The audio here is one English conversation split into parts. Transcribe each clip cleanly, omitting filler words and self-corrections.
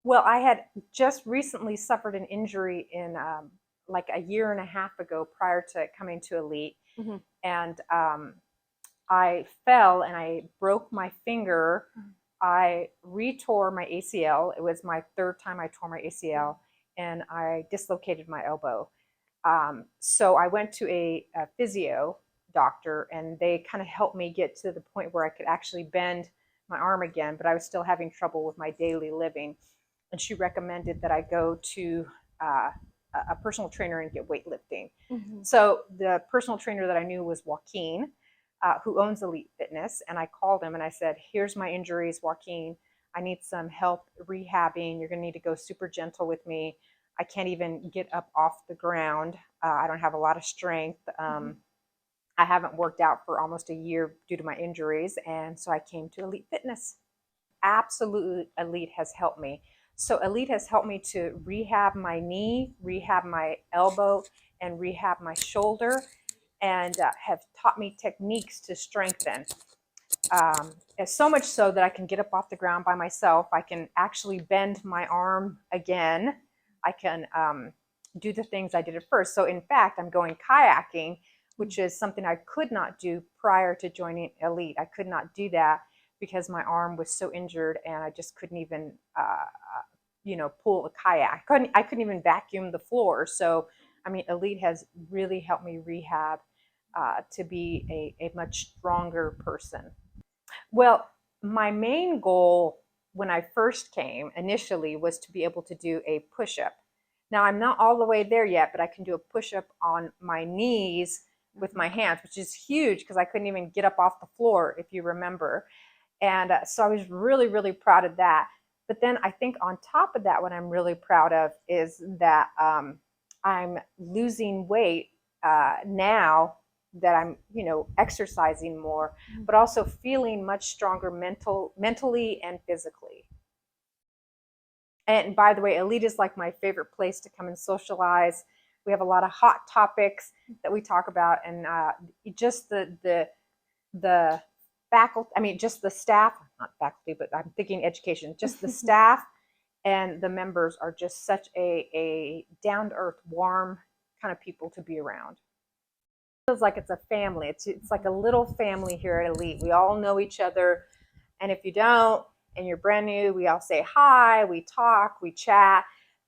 Well, I had just recently suffered an injury in like a year and a half ago prior to coming to Elite. Hmm. And I fell and I broke my finger. I retore my ACL. It was my third time I tore my ACL, and I dislocated my elbow. So I went to a physio doctor, and they kind of helped me get to the point where I could actually bend my arm again, but I was still having trouble with my daily living. And she recommended that I go to uh, a personal trainer and get weightlifting. Hmm. So the personal trainer that I knew was Joaquin, who owns Elite Fitness. And I called him and I said, here's my injuries, Joaquin. I need some help rehabbing. You're going to need to go super gentle with me. I can't even get up off the ground. I don't have a lot of strength. I haven't worked out for almost a year due to my injuries. And so I came to Elite Fitness. Absolutely, Elite has helped me. So Elite has helped me to rehab my knee, rehab my elbow, and rehab my shoulder, and have taught me techniques to strengthen. So much so that I can get up off the ground by myself. I can actually bend my arm again. I can do the things I did at first. So in fact, I'm going kayaking, which is something I could not do prior to joining Elite. I could not do that because my arm was so injured and I just couldn't even, pull a kayak. I couldn't even vacuum the floor. So, I mean, Elite has really helped me rehab to be a much stronger person. Well, my main goal when I first came initially was to be able to do a push up. Now, I'm not all the way there yet, but I can do a push up on my knees with my hands, which is huge because I couldn't even get up off the floor, if you remember. And so I was really, really proud of that. But then I think on top of that, what I'm really proud of is that I'm losing weight now that I'm, exercising more, but also feeling much stronger mentally and physically. And by the way, Elite is like my favorite place to come and socialize. We have a lot of hot topics that we talk about, and just the faculty. I mean, just the staff, not faculty, but I'm thinking education. Just the staff and the members are just such a down to earth, warm kind of people to be around. Feels like it's a family. It's like a little family here at Elite. We all know each other, and if you don't, and you're brand new, we all say hi. We talk, we chat,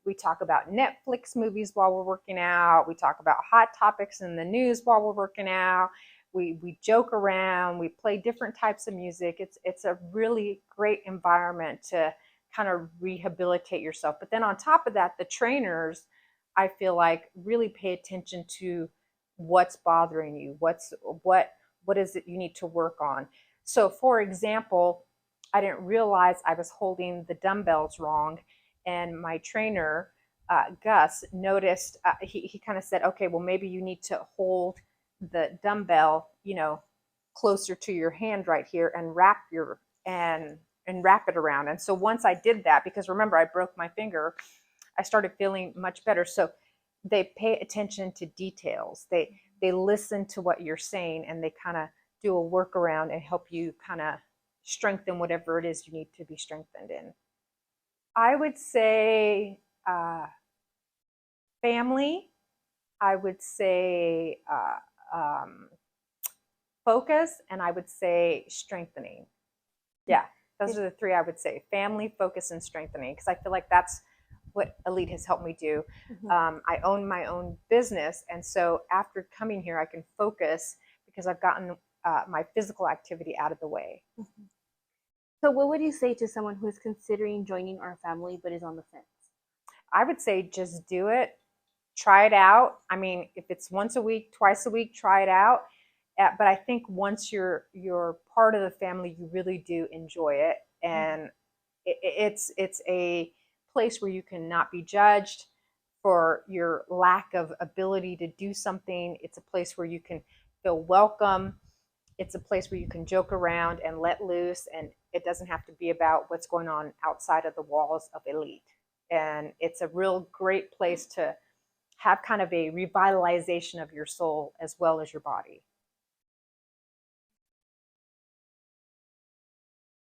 we talk about Netflix movies while we're working out. We talk about hot topics in the news while we're working out. We joke around. We play different types of music. It's a really great environment to kind of rehabilitate yourself. But then on top of that, the trainers, I feel like, really pay attention to what's bothering you, what is it you need to work on. So for example, I didn't realize I was holding the dumbbells wrong, and my trainer Gus noticed. He kind of said, okay, well, maybe you need to hold the dumbbell, closer to your hand right here, and wrap it around. And so once I did that, because remember I broke my finger, I started feeling much better. So they pay attention to details. They listen to what you're saying, and they kind of do a workaround and help you kind of strengthen whatever it is you need to be strengthened in. I would say family. I would say focus, and I would say strengthening. Yeah, those are the three I would say: family, focus, and strengthening. Because I feel like that's what Elite has helped me do. I own my own business, and so after coming here, I can focus because I've gotten my physical activity out of the way. So, what would you say to someone who is considering joining our family but is on the fence? I would say just do it, try it out. I mean, if it's once a week, twice a week, try it out. But I think once you're part of the family, you really do enjoy it, and it's a place where you can not be judged for your lack of ability to do something. It's a place where you can feel welcome. It's a place where you can joke around and let loose, and it doesn't have to be about what's going on outside of the walls of Elite. And it's a real great place to have kind of a revitalization of your soul as well as your body.